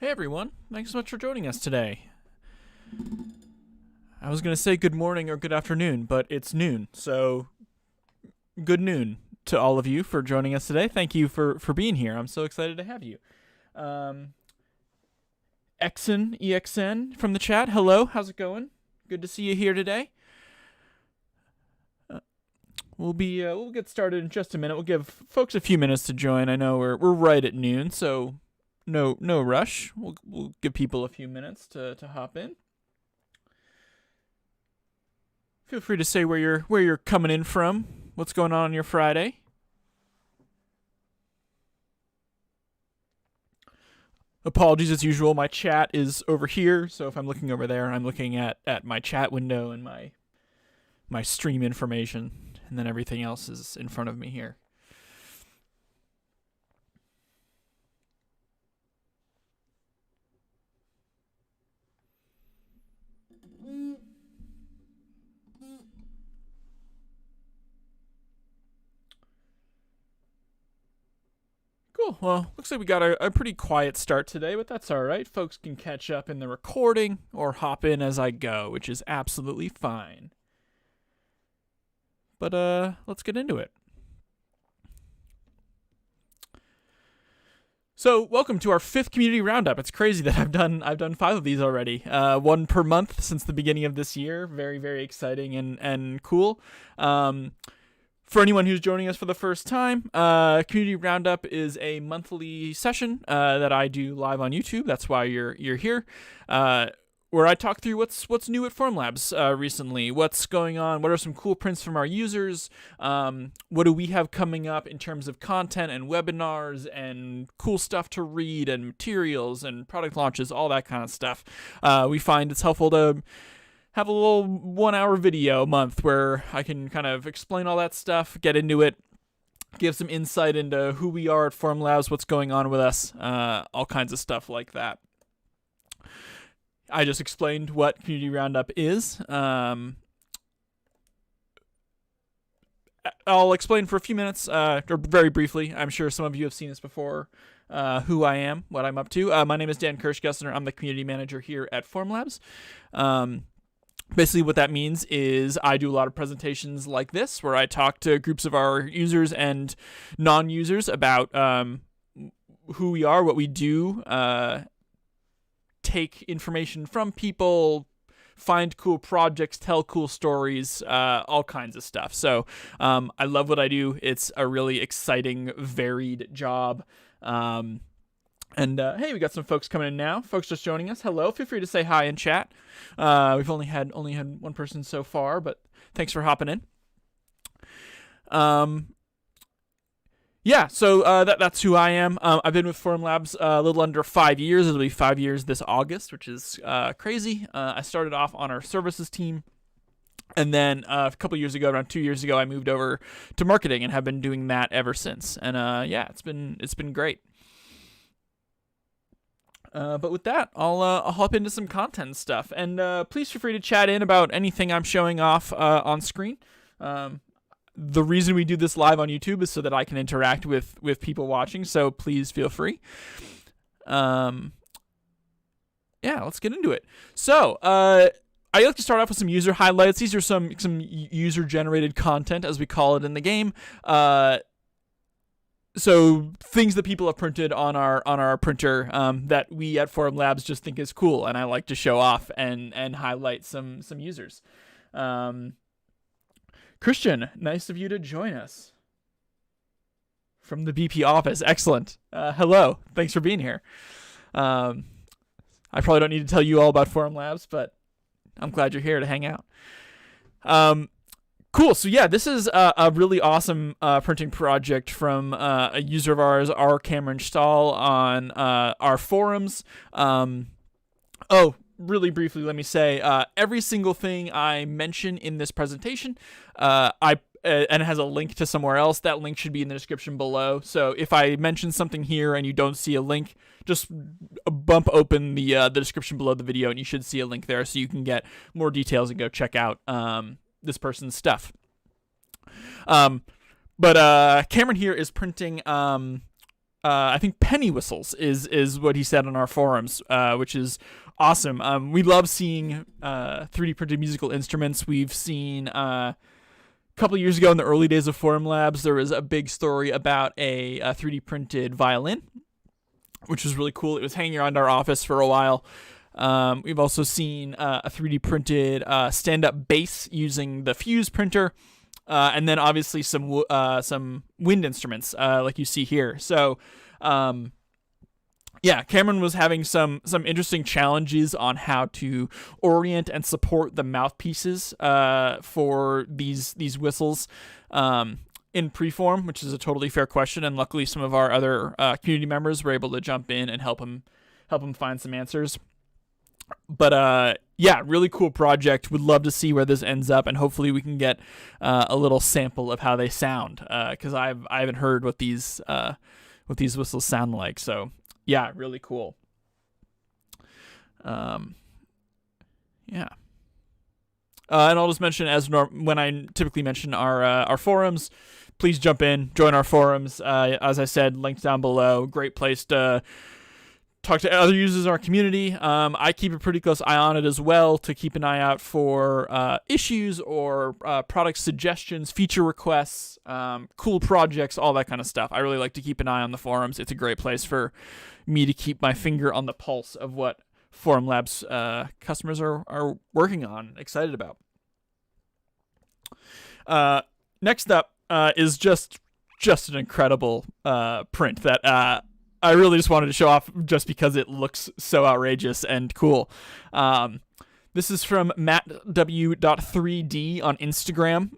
Hey everyone, thanks so much for joining us today. I was going to say good morning or good afternoon, but it's noon, so good noon to all of you for joining us today. Thank you for being here. I'm so excited to have you. EXN from the chat, hello, how's it going? Good to see you here today. We'll get started in just a minute. We'll give folks a few minutes to join. I know we're right at noon, so no rush. We'll give people a few minutes to hop in. Feel free to say where you're coming in from. What's going on your Friday? Apologies as usual. My chat is over here, so if I'm looking over there, I'm looking at my chat window and my stream information, and then everything else is in front of me here. Cool. Well, looks like we got a pretty quiet start today, but that's all right. Folks can catch up in the recording or hop in as I go, which is absolutely fine. But let's get into it. So, welcome to our 5th community roundup. It's crazy that I've done 5 of these already. One per month since the beginning of this year. Very, very exciting and cool. For anyone who's joining us for the first time, Community Roundup is a monthly session that I do live on YouTube. That's why you're here, where I talk through what's new at Formlabs recently, what's going on, what are some cool prints from our users, what do we have coming up in terms of content and webinars and cool stuff to read and materials and product launches, all that kind of stuff. We find it's helpful to have a little 1-hour video a month where I can kind of explain all that stuff, get into it, give some insight into who we are at Formlabs, what's going on with us, all kinds of stuff like that. I just explained what Community Roundup is. I'll explain for a few minutes, or very briefly. I'm sure some of you have seen this before, who I am, what I'm up to. My name is Dan Kirchgessner. I'm the community manager here at Formlabs. Basically what that means is I do a lot of presentations like this where I talk to groups of our users and non-users about who we are, what we do, take information from people, find cool projects, tell cool stories, all kinds of stuff. So I love what I do. It's a really exciting, varied job. Hey, we got some folks coming in now. Folks just joining us. Hello. Feel free to say hi in chat. We've only had one person so far, but thanks for hopping in. That's who I am. I've been with Formlabs a little under 5 years. It'll be 5 years this August, which is crazy. I started off on our services team. And then a couple years ago, around 2 years ago, I moved over to marketing and have been doing that ever since. And it's been great. But with that, I'll hop into some content stuff. And please feel free to chat in about anything I'm showing off on screen. The reason we do this live on YouTube is so that I can interact with people watching. So please feel free. Let's get into it. So I like to start off with some user highlights. These are some user-generated content, as we call it in the game. So things that people have printed on our printer that we at Formlabs just think is cool, and I like to show off and highlight some users. Christian, nice of you to join us from the BP office. Excellent. Hello. Thanks for being here. I probably don't need to tell you all about Formlabs, but I'm glad you're here to hang out. Cool. So yeah, this is a really awesome printing project from a user of ours, R. Cameron Stahl, on our forums. Really briefly, let me say, every single thing I mention in this presentation, and it has a link to somewhere else. That link should be in the description below. So if I mention something here and you don't see a link, just bump open the description below the video, and you should see a link there, so you can get more details and go check out this person's stuff. But Cameron here is printing I think penny whistles is what he said on our forums, which is awesome. We love seeing 3D printed musical instruments. We've seen a couple of years ago in the early days of Formlabs, there was a big story about a 3D printed violin, which was really cool. It was hanging around our office for a while. We've also seen a 3D printed stand-up bass using the Fuse printer. And then obviously some wind instruments, like you see here. So, Cameron was having some interesting challenges on how to orient and support the mouthpieces for these whistles in preform, which is a totally fair question. And luckily, some of our other community members were able to jump in and help him find some answers. But really cool project. Would love to see where this ends up, and hopefully we can get a little sample of how they sound, because I haven't heard what these whistles sound like. So yeah, really cool. And I'll just mention, when I typically mention our forums, please jump in, join our forums. As I said, links down below. Great place to talk to other users in our community. I keep a pretty close eye on it as well, to keep an eye out for issues or product suggestions, feature requests, cool projects, all that kind of stuff. I really like to keep an eye on the forums. It's a great place for me to keep my finger on the pulse of what Formlabs customers are working on, excited about. Next up is just an incredible print that I really just wanted to show off, just because it looks so outrageous and cool. This is from mattw.3d on Instagram.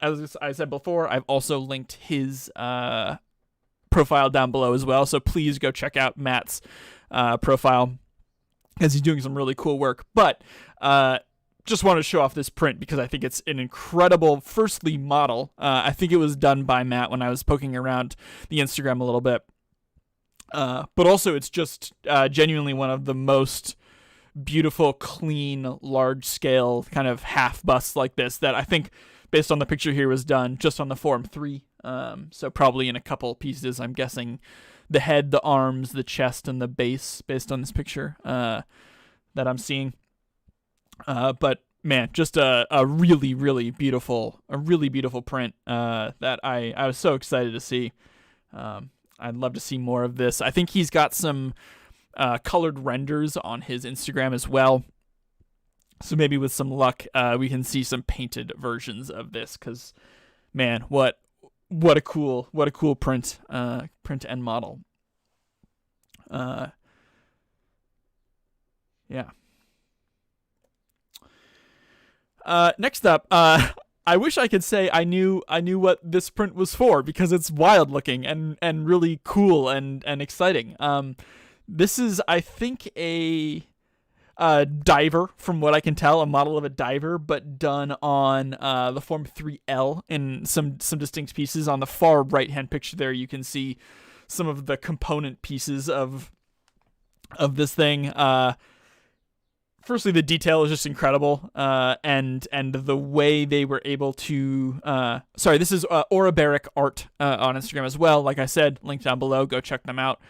As I said before, I've also linked his profile down below as well, so please go check out Matt's profile, as he's doing some really cool work. But just wanted to show off this print because I think it's an incredible, firstly, model. I think it was done by Matt when I was poking around the Instagram a little bit. But also it's just genuinely one of the most beautiful, clean, large-scale kind of half busts like this that I think, based on the picture here, was done just on the Form 3. So probably in a couple pieces, I'm guessing the head, the arms, the chest, and the base, based on this picture that I'm seeing. But man, just a really, really beautiful print that I was so excited to see. I'd love to see more of this. I think he's got some colored renders on his Instagram as well. So maybe with some luck, we can see some painted versions of this. Because, man, what a cool print and model. Next up, I wish I could say I knew what this print was for, because it's wild looking and really cool and exciting. This is, I think, a diver, from what I can tell, a model of a diver, but done on the Form 3L in some distinct pieces. On the far right-hand picture there, you can see some of the component pieces of this thing. Firstly, the detail is just incredible, and the way they were able to... this is Orabaric Art on Instagram as well. Like I said, link down below. Go check them out.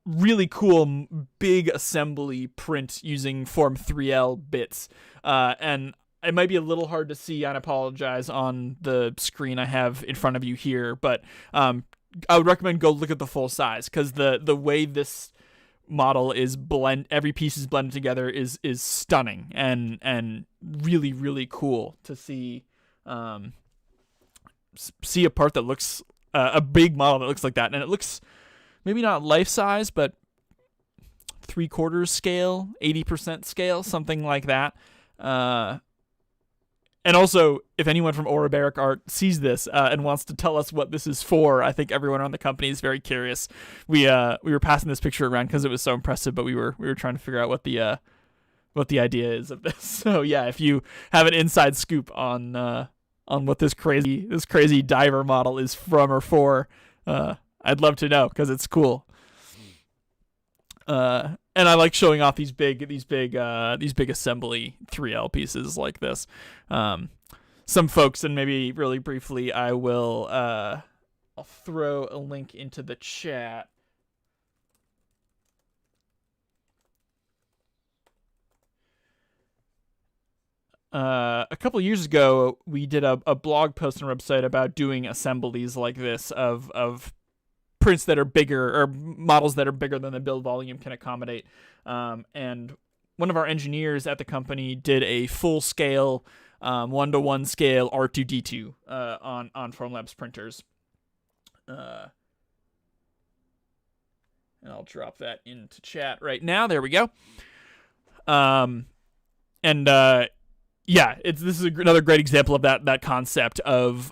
Really cool, big assembly print using Form 3L bits. And it might be a little hard to see, and I apologize, on the screen I have in front of you here, but I would recommend go look at the full size, because the way this model is every piece is blended together is stunning and really, really cool to see a part that looks a big model that looks like that. And it looks maybe not life size, but 3/4 scale, 80% scale, something like that. And also, if anyone from Orabaric Art sees this and wants to tell us what this is for, I think everyone around the company is very curious. We were passing this picture around because it was so impressive, but we were trying to figure out what the idea is of this. So yeah, if you have an inside scoop on what this crazy diver model is from or for, I'd love to know, because it's cool. And I like showing off these big assembly 3L pieces like this. Some folks, and maybe really briefly, I'll throw a link into the chat. A couple of years ago, we did a blog post on our website about doing assemblies like this of prints that are bigger, or models that are bigger than the build volume can accommodate. And one of our engineers at the company did a full-scale, 1-to-1 scale R2-D2 on Formlabs printers. And I'll drop that into chat right now. There we go. Yeah, this is another great example of that concept of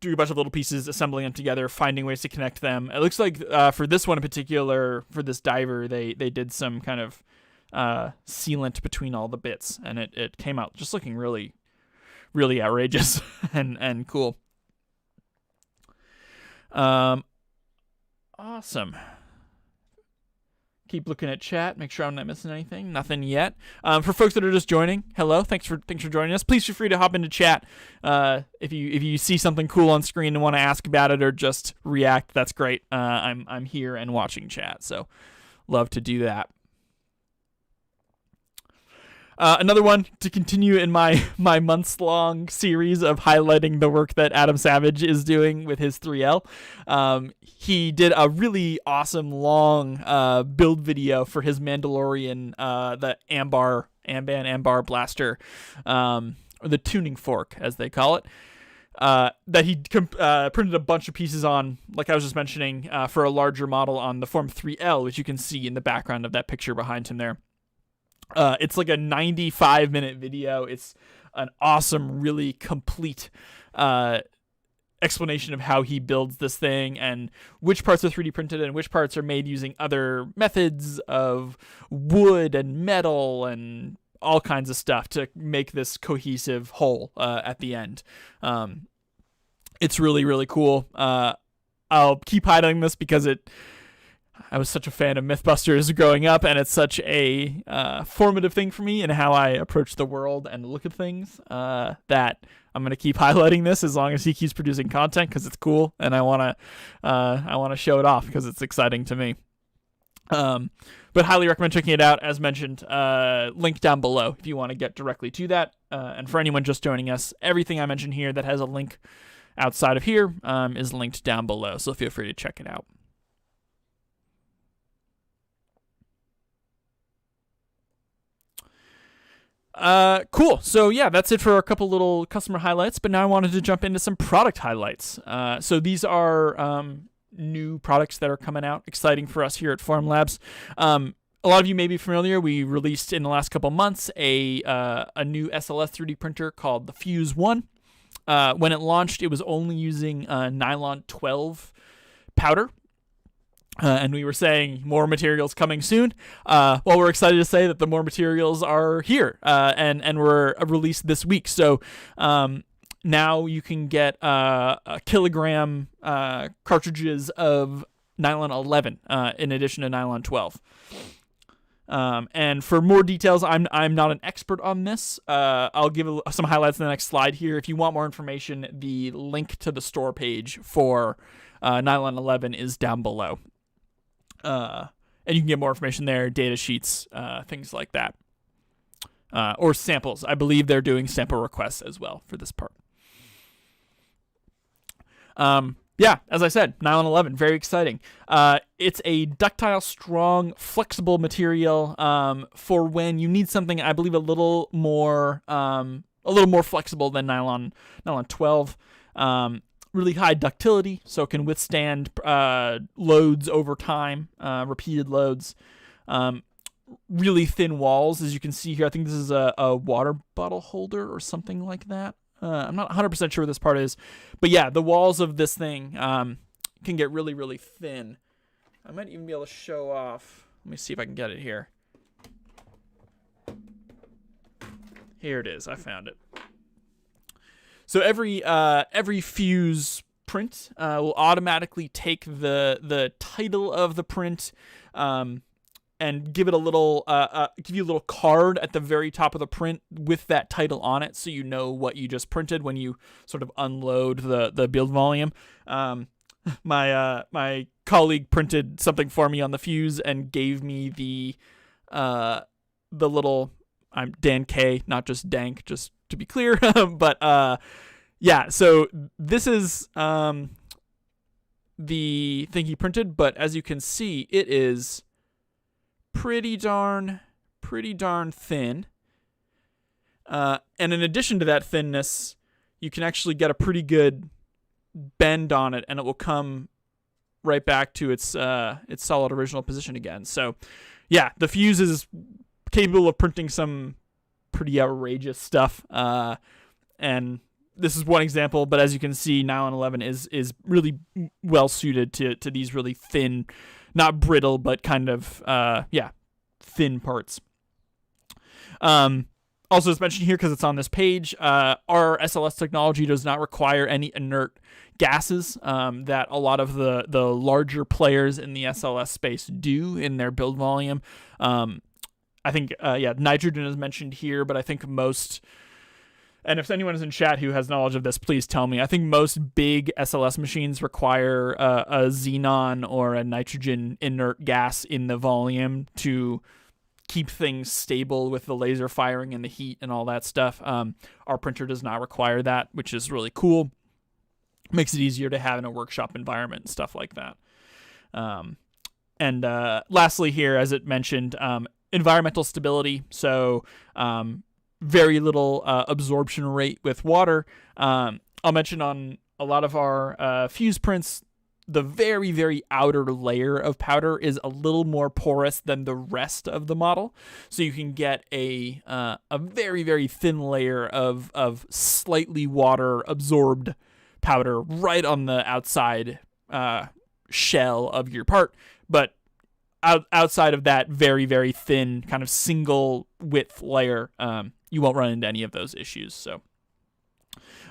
doing a bunch of little pieces, assembling them together, finding ways to connect them. It looks like for this one in particular, for this diver, they did some kind of sealant between all the bits, and it came out just looking really, really outrageous and cool. Awesome. Keep looking at chat. Make sure I'm not missing anything. Nothing yet. For folks that are just joining, hello. Thanks for joining us. Please feel free to hop into chat. If you see something cool on screen and want to ask about it or just react, that's great. I'm here and watching chat, so love to do that. Another one to continue in my months-long series of highlighting the work that Adam Savage is doing with his 3L. He did a really awesome long build video for his Mandalorian, the Amban Blaster, or the tuning fork, as they call it, that he printed a bunch of pieces on, like I was just mentioning, for a larger model on the Form 3L, which you can see in the background of that picture behind him there. It's like a 95-minute video. It's an awesome, really complete explanation of how he builds this thing and which parts are 3D printed and which parts are made using other methods of wood and metal and all kinds of stuff to make this cohesive whole at the end. It's really, really cool. I'll keep highlighting this because I was such a fan of Mythbusters growing up, and it's such a formative thing for me in how I approach the world and look at things, that I'm going to keep highlighting this as long as he keeps producing content, because it's cool, and I want to show it off because it's exciting to me. But highly recommend checking it out. As mentioned, link down below if you want to get directly to that. And for anyone just joining us, everything I mentioned here that has a link outside of here is linked down below, so feel free to check it out. Cool. So yeah, that's it for a couple little customer highlights, but now I wanted to jump into some product highlights. So these are new products that are coming out, exciting for us here at Formlabs. A lot of you may be familiar. We released in the last couple months a new SLS 3D printer called the Fuse 1. When it launched, it was only using nylon 12 powder. And we were saying more materials coming soon. Well, we're excited to say that the more materials are here and were released this week. So now you can get a kilogram cartridges of nylon 11 in addition to nylon 12. And for more details, I'm not an expert on this. I'll give some highlights in the next slide here. If you want more information, the link to the store page for nylon 11 is down below. And you can get more information there, data sheets, things like that. Or samples. I believe they're doing sample requests as well for this part. Yeah, as I said, nylon 11, very exciting. It's a ductile, strong, flexible material for when you need something, I believe, a little more flexible than nylon 12. Really high ductility, so it can withstand loads over time, repeated loads. Really thin walls, as you can see here. I think this is a water bottle holder or something like that. I'm not 100% sure what this part is. But yeah, the walls of this thing can get really, really thin. I might even be able to show off. Let me see if I can get it here. Here it is. I found it. So every Fuse print will automatically take the title of the print, and give it a little give you a little card at the very top of the print with that title on it, so you know what you just printed when you sort of unload the build volume. My colleague printed something for me on the fuse and gave me the little, I'm Dan K, not just Dank, just to be clear. But yeah, so this is the thing he printed, but as you can see, it is pretty darn thin. And in addition to that thinness, you can actually get a pretty good bend on it, and it will come right back to its solid original position again. So yeah, the fuse is capable of printing some pretty outrageous stuff. And this is one example, but as you can see, Nylon 11 is really well suited to these really thin, not brittle, but kind of thin parts. Also, it's mentioned here because it's on this page, our SLS technology does not require any inert gases that a lot of the larger players in the SLS space do in their build volume. I think, nitrogen is mentioned here, but I think most, and if anyone is in chat who has knowledge of this, please tell me. I think most big SLS machines require a xenon or a nitrogen inert gas in the volume to keep things stable with the laser firing and the heat and all that stuff. Our printer does not require that, which is really cool. Makes it easier to have in a workshop environment and stuff like that. And lastly here, as it mentioned, environmental stability. So very little absorption rate with water. I'll mention on a lot of our fuse prints, the very, very outer layer of powder is a little more porous than the rest of the model. So you can get a very, very thin layer of slightly water absorbed powder right on the outside shell of your part. But outside of that very, very thin kind of single width layer, you won't run into any of those issues. So,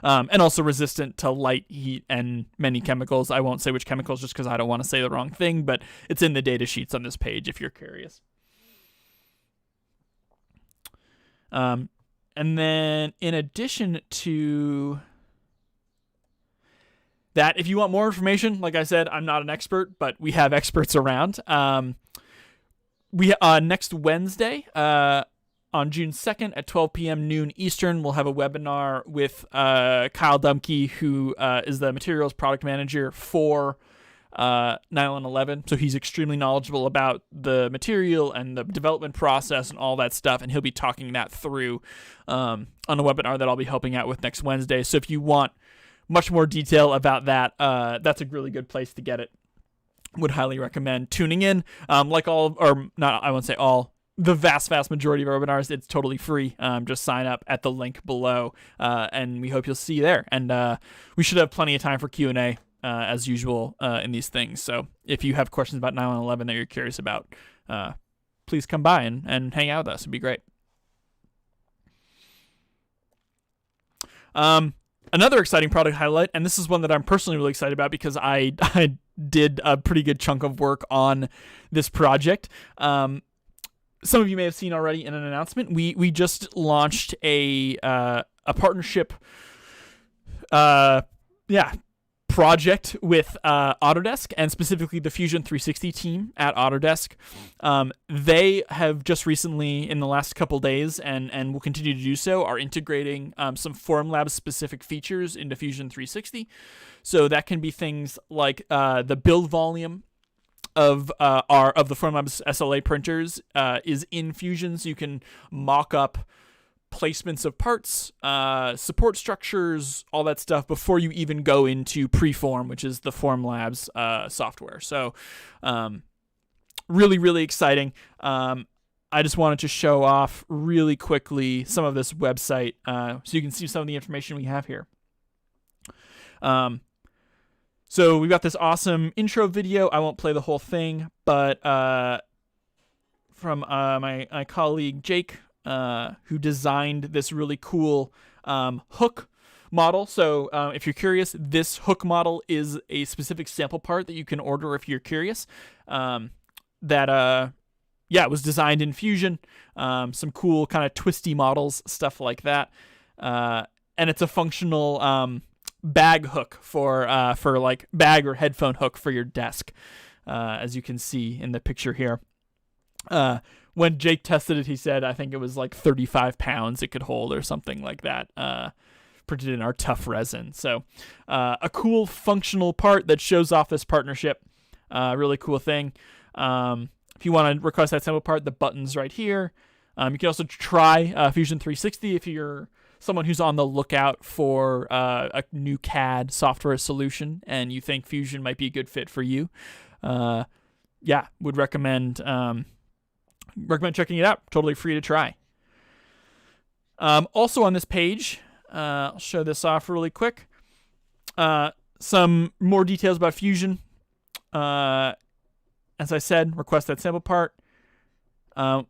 and also resistant to light, heat, and many chemicals. I won't say which chemicals just because I don't want to say the wrong thing, but it's in the data sheets on this page if you're curious. And then in addition to that, if you want more information, like I said, I'm not an expert, but we have experts around. We next Wednesday, on June 2nd at 12 p.m. noon Eastern, we'll have a webinar with Kyle Dumke, who is the materials product manager for Nylon 11. So he's extremely knowledgeable about the material and the development process and all that stuff, and he'll be talking that through on a webinar that I'll be helping out with next Wednesday. So if you want much more detail about that, that's a really good place to get it. Would highly recommend tuning in. Like all, or not, I won't say all, the vast majority of our webinars, it's totally free. Just sign up at the link below, and we hope you'll see you there. And we should have plenty of time for Q&A, as usual, in these things. So if you have questions about Nylon 11 that you're curious about, please come by and hang out with us. It'd be great. Another exciting product highlight, and this is one that I'm personally really excited about because I did a pretty good chunk of work on this project. Some of you may have seen already in an announcement. We just launched a partnership project with Autodesk, and specifically the Fusion 360 team at Autodesk. They have just recently, in the last couple days, and will continue to do so, are integrating some Formlabs specific features into Fusion 360. So that can be things like the build volume of the Formlabs SLA printers is in Fusion, so you can mock up placements of parts, support structures, all that stuff before you even go into Preform, which is the Formlabs software. So really, really exciting. I just wanted to show off really quickly some of this website so you can see some of the information we have here. So we've got this awesome intro video. I won't play the whole thing, but from my colleague Jake, who designed this really cool hook model. So if you're curious, this hook model is a specific sample part that you can order if you're curious. That it was designed in Fusion. Some cool kind of twisty models, stuff like that. And it's a functional bag hook for like bag or headphone hook for your desk, as you can see in the picture here. When Jake tested it, he said, I think it was like 35 pounds it could hold or something like that, printed in our tough resin. So a cool functional part that shows off this partnership. Really cool thing. If you want to request that sample part, the button's right here. You can also try Fusion 360 if you're someone who's on the lookout for a new CAD software solution and you think Fusion might be a good fit for you. Would recommend checking it out. Totally free to try. Also on this page, I'll show this off really quick. Some more details about Fusion. As I said, request that sample part.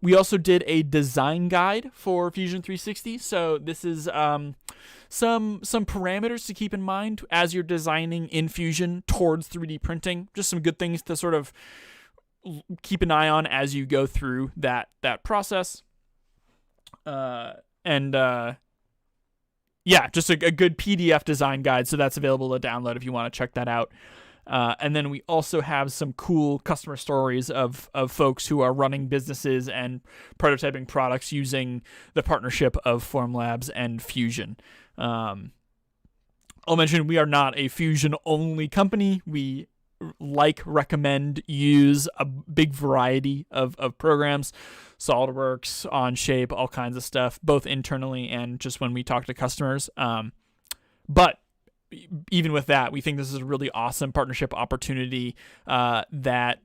We also did a design guide for Fusion 360. So this is some parameters to keep in mind as you're designing in Fusion towards 3D printing. Just some good things to sort of keep an eye on as you go through that process. Just a good PDF design guide. So that's available to download if you want to check that out. And then we also have some cool customer stories of folks who are running businesses and prototyping products using the partnership of Formlabs and Fusion. I'll mention we are not a Fusion-only company. We recommend, use a big variety of programs, SolidWorks, Onshape, all kinds of stuff, both internally and just when we talk to customers. But even with that, we think this is a really awesome partnership opportunity that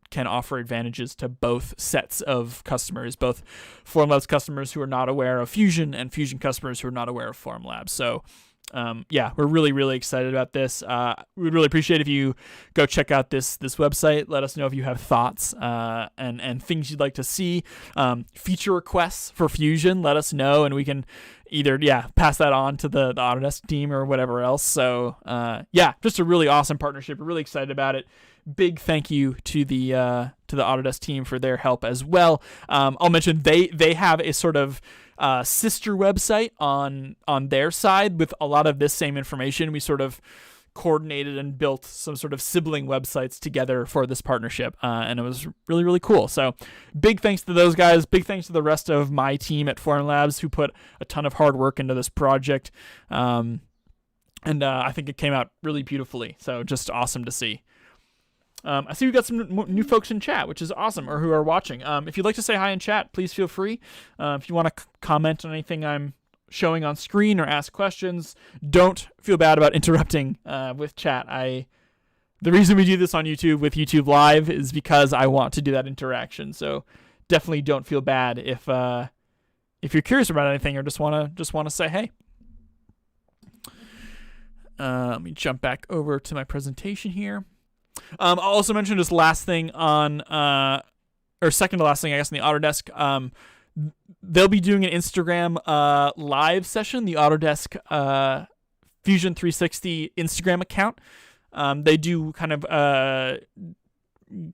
can offer advantages to both sets of customers, both Formlabs customers who are not aware of Fusion and Fusion customers who are not aware of Formlabs. So we're really, really excited about this. We'd really appreciate if you go check out this website. Let us know if you have thoughts and things you'd like to see. Feature requests for Fusion, let us know, and we can either pass that on to the Autodesk team or whatever else. So just a really awesome partnership. We're really excited about it. Big thank you to the Autodesk team for their help as well. I'll mention they have a sort of sister website on their side with a lot of this same information. We sort of coordinated and built some sort of sibling websites together for this partnership, and it was really, really cool. So big thanks to those guys. Big thanks to the rest of my team at Formlabs who put a ton of hard work into this project, and I think it came out really beautifully. So just awesome to see. I see we've got some new folks in chat, which is awesome, or who are watching. If you'd like to say hi in chat, please feel free. If you want to comment on anything I'm showing on screen or ask questions, don't feel bad about interrupting with chat. The reason we do this on YouTube with YouTube Live is because I want to do that interaction. So definitely don't feel bad if you're curious about anything or just want to say hey. Let me jump back over to my presentation here. I'll also mention just last thing on, or second to last thing, I guess, on the Autodesk. They'll be doing an Instagram live session, the Autodesk Fusion 360 Instagram account. They do kind of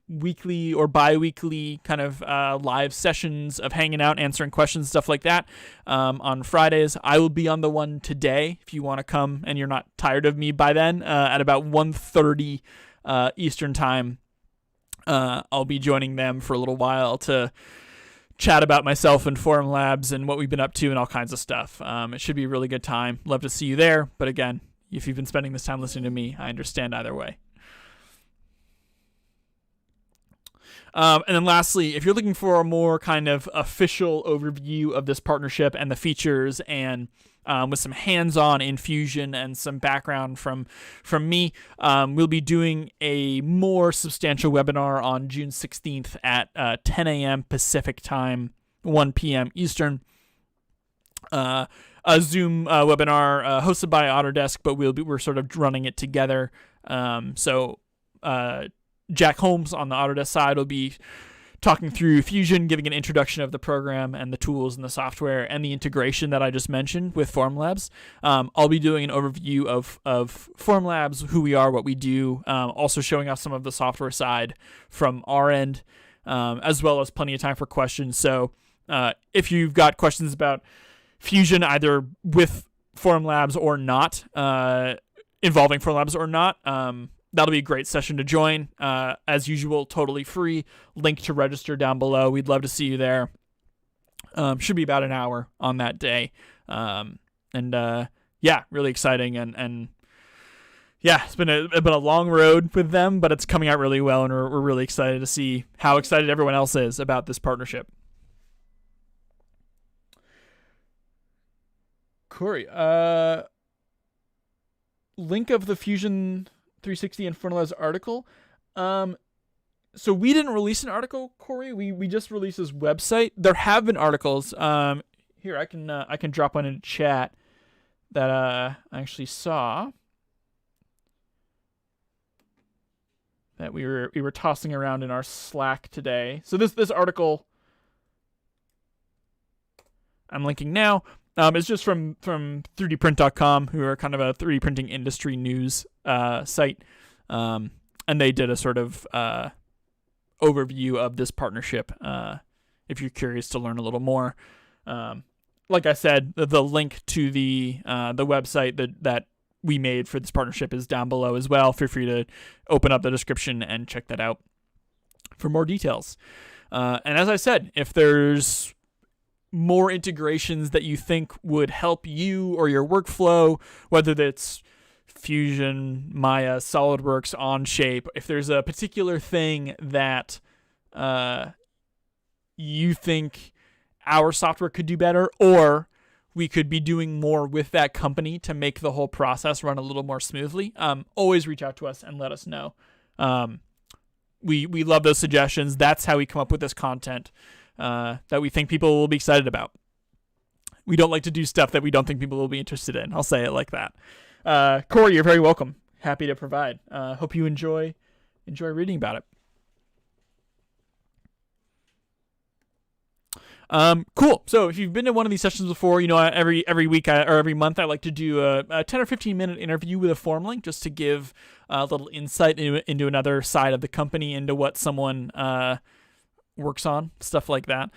weekly or bi-weekly kind of live sessions of hanging out, answering questions, stuff like that on Fridays. I will be on the one today if you want to come and you're not tired of me by then at about 1:30 Eastern time. I'll be joining them for a little while to chat about myself and Formlabs and what we've been up to and all kinds of stuff. It should be a really good time. Love to see you there. But again, if you've been spending this time listening to me, I understand either way. And then lastly, if you're looking for a more kind of official overview of this partnership and the features and with some hands-on in Fusion and some background from me, we'll be doing a more substantial webinar on June 16th at 10 a.m. Pacific time, 1 p.m. Eastern. A Zoom webinar hosted by Autodesk, but we're sort of running it together. So Jack Holmes on the Autodesk side will be talking through Fusion, giving an introduction of the program and the tools and the software and the integration that I just mentioned with Formlabs. I'll be doing an overview of Formlabs, who we are, what we do, also showing off some of the software side from our end. as well as plenty of time for questions. So if you've got questions about Fusion, either with Formlabs or not, involving Formlabs or not, that'll be a great session to join. As usual, totally free. Link to register down below. We'd love to see you there. Should be about an hour on that day. Yeah, really exciting. And yeah, it's been a long road with them, but it's coming out really well, and we're really excited to see how excited everyone else is about this partnership. Corey, link of the Fusion 360 and Formlabs article. So we didn't release an article, Corey. We just released this website. There have been articles. Here I can drop one in chat that I actually saw that we were tossing around in our Slack today. So this article I'm linking now. It's just from 3dprint.com, who are kind of a 3D printing industry news site, and they did a sort of overview of this partnership. If you're curious to learn a little more, like I said, the link to the website that we made for this partnership is down below as well. Feel free to open up the description and check that out for more details. And as I said, if there's more integrations that you think would help you or your workflow, whether that's Fusion, Maya, SolidWorks, Onshape, if there's a particular thing that you think our software could do better, or we could be doing more with that company to make the whole process run a little more smoothly, always reach out to us and let us know. We love those suggestions. That's how we come up with this content that we think people will be excited about. We don't like to do stuff that we don't think people will be interested in. I'll say it like that. Corey, you're very welcome. Happy to provide. Hope you enjoy reading about it. Cool. So if you've been to one of these sessions before, every week or every month, I like to do a 10 or 15 minute interview with a form link, just to give a little insight into another side of the company, into what someone works on, stuff like that.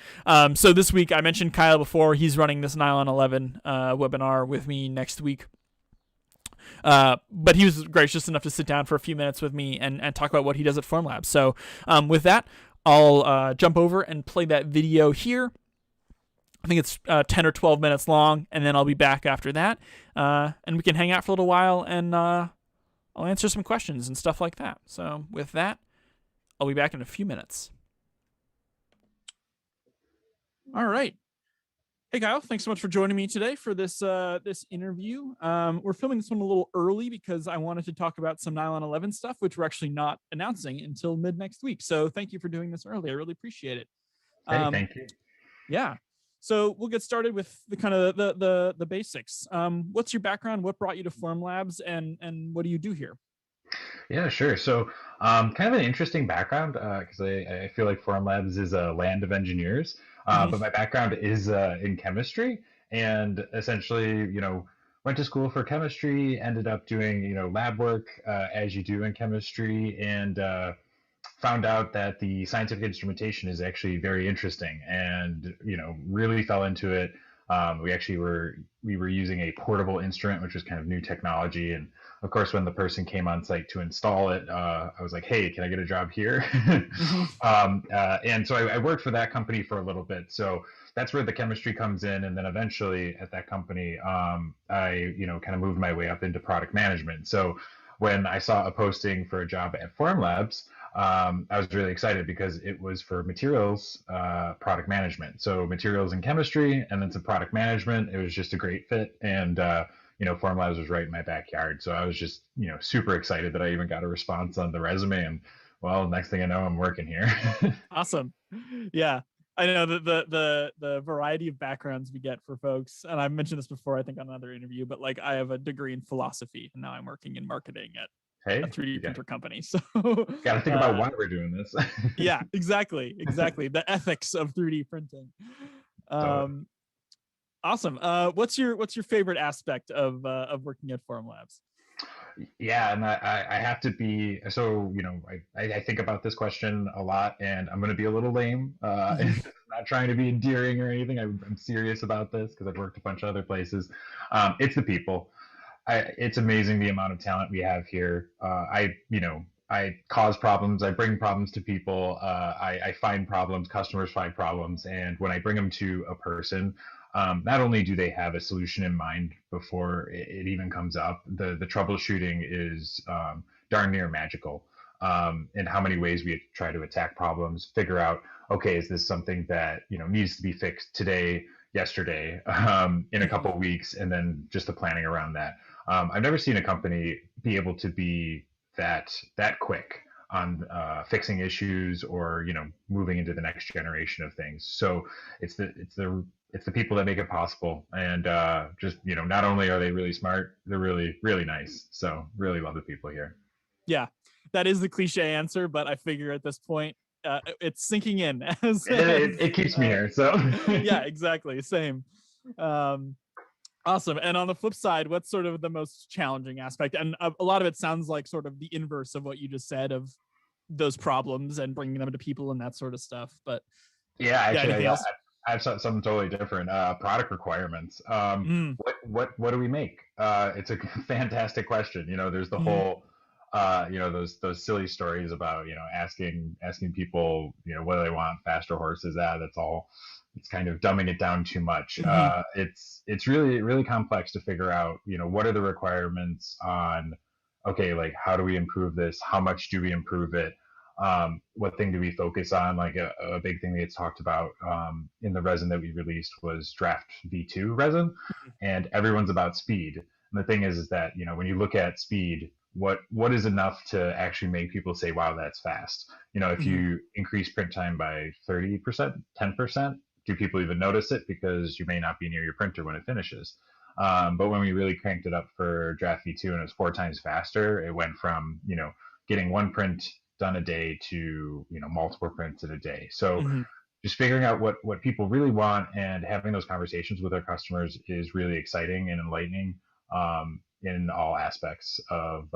So this week, I mentioned Kyle before. He's running this Nylon 11 webinar with me next week. But he was gracious enough to sit down for a few minutes with me and talk about what he does at Formlabs. So with that, I'll jump over and play that video here. I think it's 10 or 12 minutes long, and then I'll be back after that. And we can hang out for a little while, and I'll answer some questions and stuff like that. So with that, I'll be back in a few minutes. All right. Hey, Kyle, thanks so much for joining me today for this interview. We're filming this one a little early because I wanted to talk about some Nylon 11 stuff, which we're actually not announcing until mid next week. So thank you for doing this early. I really appreciate it. Hey, thank you. Yeah. So we'll get started with the kind of the basics. What's your background? What brought you to Formlabs, and what do you do here? Yeah, sure. So kind of an interesting background because I feel like Formlabs is a land of engineers, but my background is in chemistry, and essentially, went to school for chemistry, ended up doing, lab work as you do in chemistry, and found out that the scientific instrumentation is actually very interesting, and really fell into it. We were using a portable instrument, which was kind of new technology, and of course, when the person came on site to install it, I was like, "Hey, can I get a job here?" And so I worked for that company for a little bit. So that's where the chemistry comes in, and then eventually at that company, I kind of moved my way up into product management. So when I saw a posting for a job at Formlabs, I was really excited because it was for materials product management. So materials and chemistry, and then some product management. It was just a great fit, and Formlabs was right in my backyard. So I was just super excited that I even got a response on the resume, and well, next thing I know, I'm working here. Awesome. Yeah. I know the variety of backgrounds we get for folks, and I've mentioned this before, I think on another interview, but like I have a degree in philosophy, and now I'm working in marketing at a 3D printer company. So got to think about why we're doing this. Yeah, exactly. The ethics of 3D printing. Awesome. What's your favorite aspect of working at Formlabs? Yeah, and I have to be so I think about this question a lot, and I'm going to be a little lame. Mhm. Not trying to be endearing or anything. I'm serious about this because I've worked a bunch of other places. It's the people. It's amazing the amount of talent we have here. I cause problems. I bring problems to people. I find problems. Customers find problems, and when I bring them to a person, not only do they have a solution in mind before it even comes up, the troubleshooting is darn near magical. In how many ways we try to attack problems, figure out, okay, is this something that needs to be fixed today, yesterday, in a Mhm. couple of weeks, and then just the planning around that. I've never seen a company be able to be that quick on fixing issues or moving into the next generation of things. So it's the people that make it possible, and just not only are they really smart, they're really nice. So really love the people here. Yeah, that is the cliche answer, but I figure at this point, it's sinking in as, It keeps me here. So yeah, exactly. Same. Um, awesome. And on the flip side, what's sort of the most challenging aspect? And a lot of it sounds like sort of the inverse of what you just said of those problems and bringing them to people and that sort of stuff. But yeah, yeah, actually, anything else? I have something totally different. Product requirements. Mm, What do we make? It's a fantastic question. There's the mm, whole, those silly stories about asking people what do they want, faster horses. That's all. It's kind of dumbing it down too much. mm, It's really complex to figure out. What are the requirements on? Okay, like how do we improve this? How much do we improve it? What thing do we focus on? Like a big thing that gets talked about in the resin that we released was draft V2 resin, and everyone's about speed. And the thing is that when you look at speed, what is enough to actually make people say, "Wow, that's fast"? If mm, you increase print time by 30%, 10%, do people even notice it? Because you may not be near your printer when it finishes. But when we really cranked it up for draft V2 and it was 4 times faster, it went from getting one print done a day to multiple prints in a day. So mm. just figuring out what people really want and having those conversations with our customers is really exciting and enlightening in all aspects of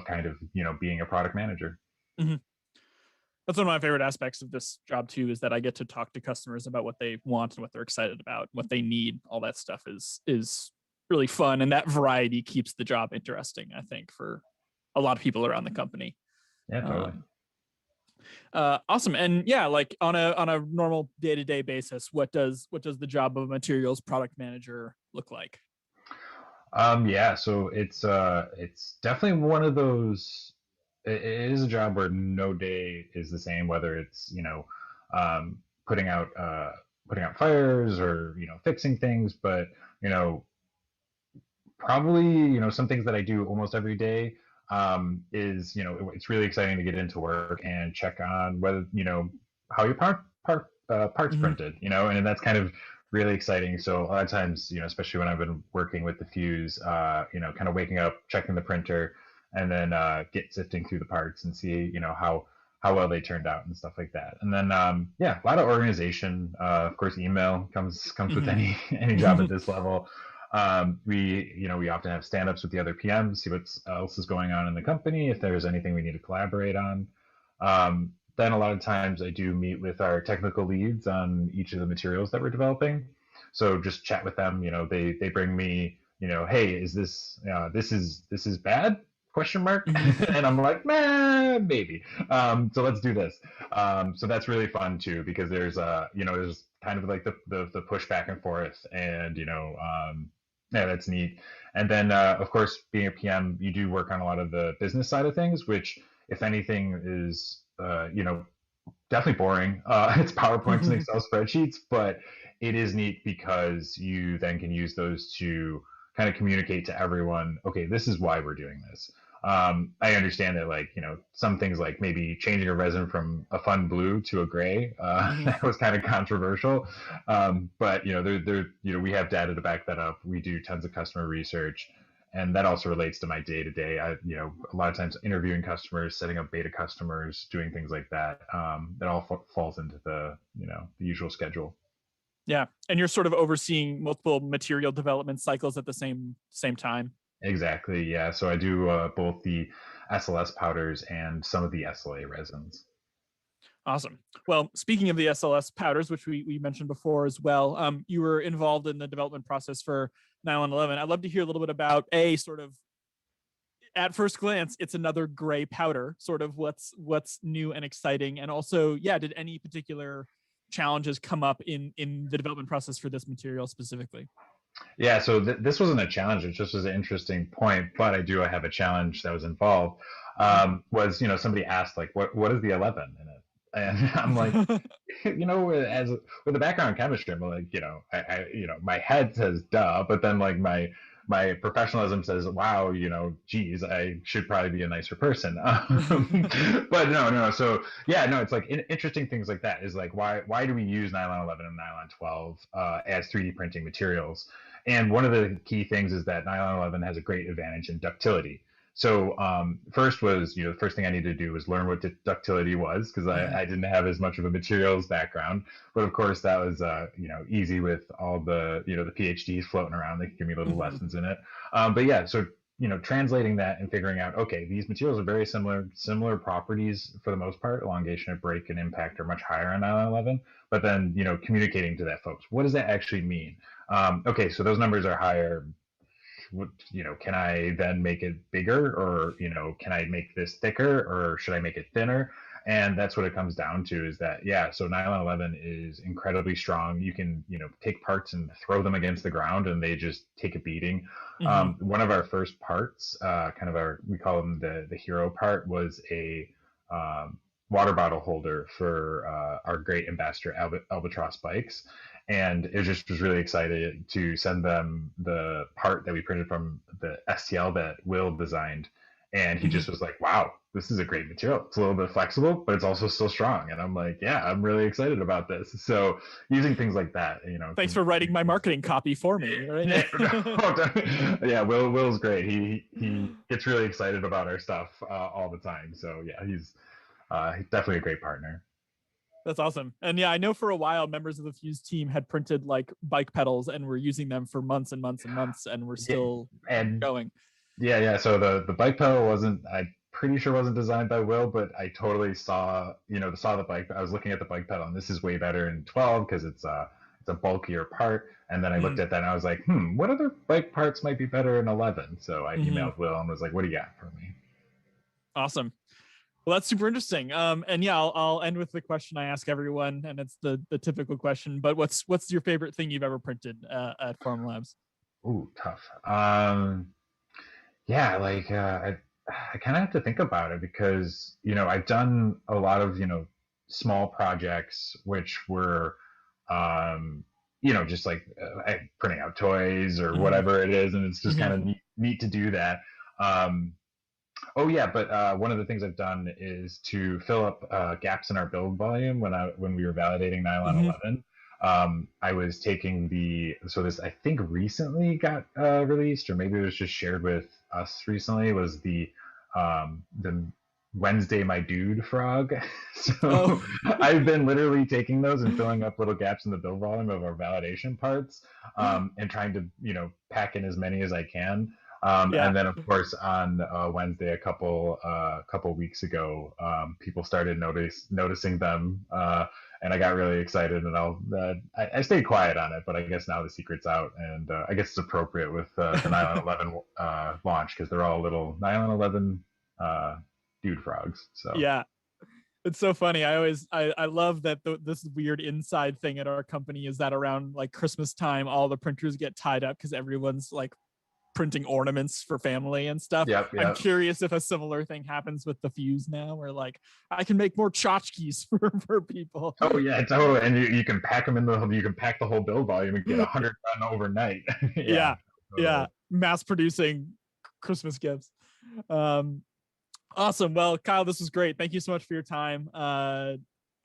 kind of being a product manager. Mm. That's one of my favorite aspects of this job too, is that I get to talk to customers about what they want and what they're excited about, what they need. All that stuff is really fun, and that variety keeps the job interesting, I think, for a lot of people around the company. Yeah, totally. Um, awesome. And yeah, like on a normal day to day basis, what does the job of a materials product manager look like? Yeah, so it's definitely one of those. It is a job where no day is the same, whether it's um, putting out putting out fires or fixing things, but you know probably some things that I do almost every day is it's really exciting to get into work and check on whether how your parts Mm-hmm. printed, and that's kind of really exciting. So a lot of times, especially when I've been working with the fuse, kind of waking up, checking the printer, and then get sifting through the parts and see how well they turned out and stuff like that. And then yeah, a lot of organization. Of course, email comes with any job at Mm-hmm. this level. We often have stand-ups with the other PMs, see what else is going on in the company, if there's anything we need to collaborate on. Then a lot of times I do meet with our technical leads on each of the materials that we're developing. So just chat with them. They bring me, hey, is this is bad? Question mark. Mm-hmm. And I'm like, man, maybe. So let's do this. So that's really fun too because there's kind of like the push back and forth, and yeah, that's neat. And then, of course, being a PM, you do work on a lot of the business side of things, which, if anything, is definitely boring. It's PowerPoints and Mm-hmm. Excel spreadsheets, but it is neat because you then can use those to kind of communicate to everyone. Okay, this is why we're doing this. I understand that, like some things like maybe changing a resin from a fun blue to a gray Mm-hmm. that was kind of controversial. But we have data to back that up. We do tons of customer research, and that also relates to my day to day. A lot of times interviewing customers, setting up beta customers, doing things like that. That all falls into the usual schedule. Yeah, and you're sort of overseeing multiple material development cycles at the same time. Exactly. Yeah. So I do both the SLS powders and some of the SLA resins. Awesome. Well, speaking of the SLS powders, which we mentioned before as well, you were involved in the development process for Nylon 11. I'd love to hear a little bit about a sort of at first glance, it's another gray powder. Sort of what's new and exciting, and also, yeah, did any particular challenges come up in the development process for this material specifically? Yeah, so this wasn't a challenge. It just was an interesting point, but I do have a challenge that was involved. Was somebody asked like, what is the 11 in it? And I'm like, as with a background in chemistry, I'm like, my head says duh, but then like my professionalism says, wow, geez, I should probably be a nicer person. But no. So yeah, no, it's like interesting things like that is like why do we use nylon 11 and nylon 12 as 3D printing materials? And one of the key things is that nylon 11 has a great advantage in ductility. So first was, the first thing I needed to do was learn what ductility was because I didn't have as much of a materials background. But of course, that was, easy with all the, the PhDs floating around. They could give me little lessons in it. But yeah, so, translating that and figuring out, okay, these materials are very similar properties for the most part. Elongation of break and impact are much higher on nylon 11. But then, communicating to that folks, what does that actually mean? Okay, so those numbers are higher. Can I then make it bigger, or can I make this thicker, or should I make it thinner? And that's what it comes down to is that, yeah, so nylon 11 is incredibly strong. You can take parts and throw them against the ground and they just take a beating. One of our first parts, we call them the hero part, was a water bottle holder for our great ambassador albatross bikes. And it just was really excited to send them the part that we printed from the STL that Will designed. And he just was like, wow, this is a great material. It's a little bit flexible, but it's also still strong. And I'm like, yeah, I'm really excited about this. So using things like that, Thanks for writing my marketing copy for me. Right? Yeah, Will's great. He gets really excited about our stuff all the time. So yeah, he's definitely a great partner. That's awesome. And yeah, I know for a while members of the Fuse team had printed like bike pedals and were using them for months and months and months, and we're still going. Yeah. So the bike pedal wasn't, I pretty sure wasn't designed by Will, but I totally saw the bike. I was looking at the bike pedal, and this is way better in 12 because it's a bulkier part. And then I looked at that and I was like, what other bike parts might be better in 11? So I emailed Will and was like, what do you got for me? Awesome. Well, that's super interesting. And yeah, I'll end with the question I ask everyone, and it's the typical question. But what's your favorite thing you've ever printed at Formlabs? Ooh, tough. Yeah, like I kind of have to think about it because I've done a lot of small projects which were just like printing out toys or whatever it is, and it's just kind of neat to do that. Um, Oh yeah, but one of the things I've done is to fill up gaps in our build volume when we were validating nylon 11. I was taking this I think recently got released, or maybe it was just shared with us recently. Was the Wednesday my dude frog? So I've been literally taking those and filling up little gaps in the build volume of our validation parts, and trying to pack in as many as I can. And then, of course, on Wednesday, a couple weeks ago, people started noticing them, and I got really excited. And I stayed quiet on it, but I guess now the secret's out, and I guess it's appropriate with the Nylon 11 launch because they're all little Nylon 11 dude frogs. So yeah, it's so funny. I love that this weird inside thing at our company is that around like Christmas time, all the printers get tied up because everyone's like printing ornaments for family and stuff. Yep. I'm curious if a similar thing happens with the Fuse now, where like I can make more tchotchkes for people. Oh yeah, totally. And you can pack them you can pack the whole build volume and get 100 done overnight. Yeah. Mass producing Christmas gifts. Awesome. Well, Kyle, this was great. Thank you so much for your time.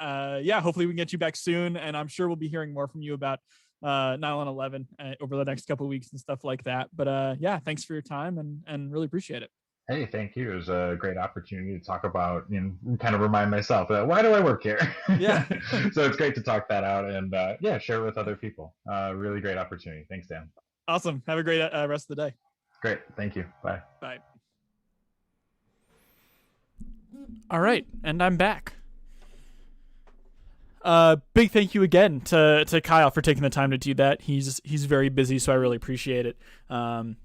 Hopefully we can get you back soon, and I'm sure we'll be hearing more from you about nylon 11 over the next couple of weeks and stuff like that. But thanks for your time, and really appreciate it. Hey, thank you. It was a great opportunity to talk about, kind of remind myself that why do I work here? Yeah. So it's great to talk that out and share it with other people. Really great opportunity. Thanks, Dan. Awesome. Have a great rest of the day. Great. Thank you. Bye. Bye. All right, and I'm back. Big thank you again to Kyle for taking the time to do that. He's very busy, so I really appreciate it. And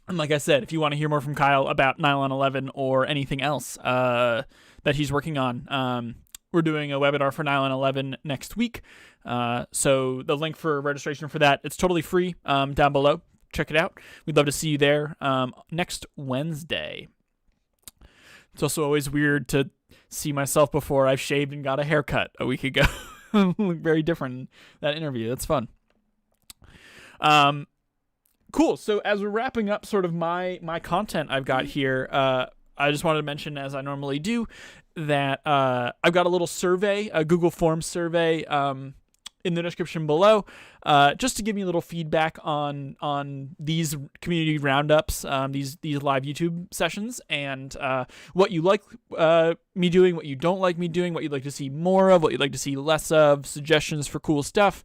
like I said, if you want to hear more from Kyle about Nylon 11 or anything else that he's working on, we're doing a webinar for Nylon 11 next week. So the link for registration for that, it's totally free down below. Check it out. We'd love to see you there next Wednesday. It's also always weird to see myself before I've shaved and got a haircut a week ago. Look very different in that interview. That's fun. Cool. So as we're wrapping up sort of my content I've got here, I just wanted to mention, as I normally do, that I've got a little survey, a Google Forms survey, in the description below, just to give me a little feedback on these community roundups, these live YouTube sessions, and what you like me doing, what you don't like me doing, what you'd like to see more of, what you'd like to see less of, suggestions for cool stuff,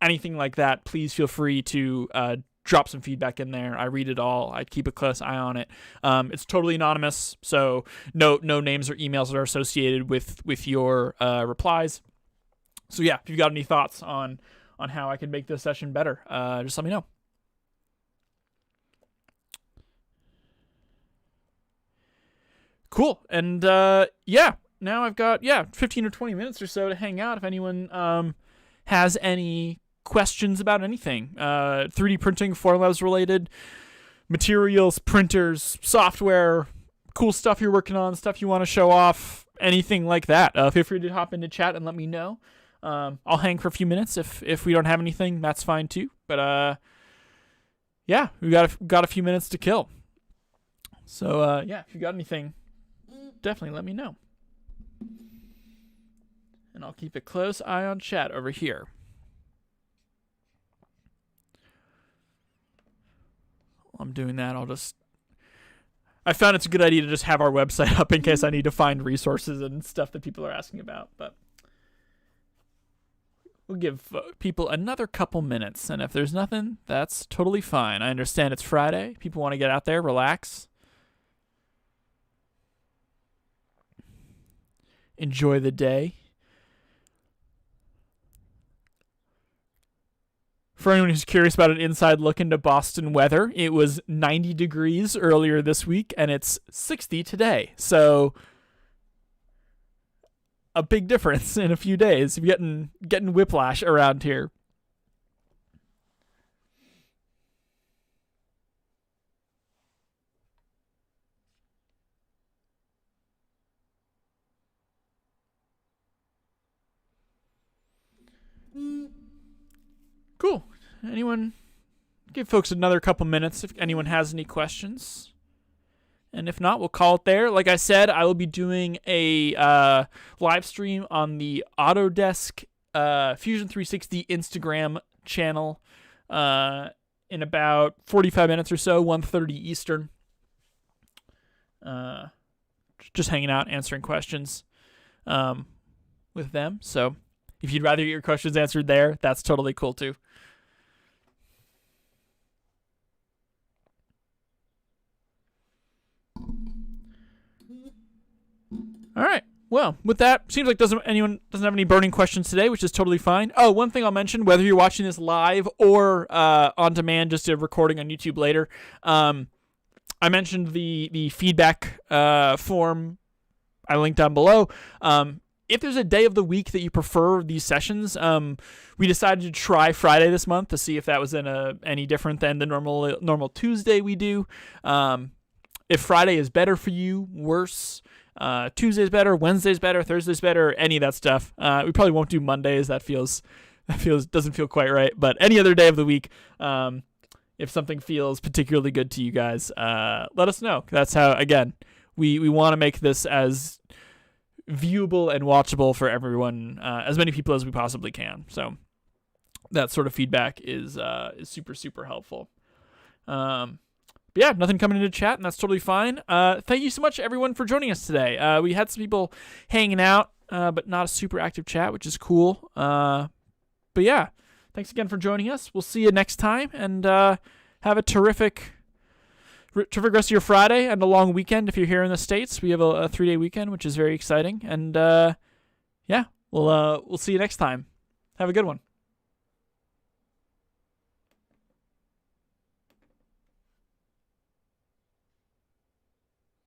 anything like that. Please feel free to drop some feedback in there. I read it all. I keep a close eye on it. It's totally anonymous, so no names or emails that are associated with your replies. So yeah, if you've got any thoughts on how I can make this session better, just let me know. Cool. And yeah, now I've got 15 or 20 minutes or so to hang out if anyone has any questions about anything. 3D printing, Formlabs related, materials, printers, software, cool stuff you're working on, stuff you want to show off, anything like that. Feel free to hop into chat and let me know. I'll hang for a few minutes. If we don't have anything, that's fine too. But yeah, we got a few minutes to kill. So yeah, if you got anything, definitely let me know. And I'll keep a close eye on chat over here. While I'm doing that, I found it's a good idea to just have our website up in case I need to find resources and stuff that people are asking about. But we'll give people another couple minutes, and if there's nothing, that's totally fine. I understand it's Friday. People want to get out there, relax, enjoy the day. For anyone who's curious about an inside look into Boston weather, it was 90 degrees earlier this week, and it's 60 today. So a big difference in a few days. You're getting whiplash around here. Cool. Anyone? Give folks another couple minutes if anyone has any questions. And if not, we'll call it there. Like I said, I will be doing a live stream on the Autodesk Fusion 360 Instagram channel in about 45 minutes or so, 1:30 Eastern. Just hanging out, answering questions with them. So if you'd rather get your questions answered there, that's totally cool too. All right. Well, with that, seems like anyone doesn't have any burning questions today, which is totally fine. Oh, one thing I'll mention, whether you're watching this live or on demand, just a recording on YouTube later, I mentioned the feedback form I linked down below. If there's a day of the week that you prefer these sessions, we decided to try Friday this month to see if that was any different than the normal Tuesday we do. If Friday is better for you, worse, Tuesday's better, Wednesday's better, Thursday's better, any of that stuff. We probably won't do Mondays. That doesn't feel quite right. But any other day of the week, if something feels particularly good to you guys, let us know. That's how, again, we want to make this as viewable and watchable for everyone, as many people as we possibly can. So that sort of feedback is super, super helpful. But yeah, nothing coming into chat, and that's totally fine. Thank you so much, everyone, for joining us today. We had some people hanging out, but not a super active chat, which is cool. But yeah, thanks again for joining us. We'll see you next time, and have a terrific terrific rest of your Friday and a long weekend if you're here in the States. We have a 3-day weekend, which is very exciting. And yeah, we'll see you next time. Have a good one.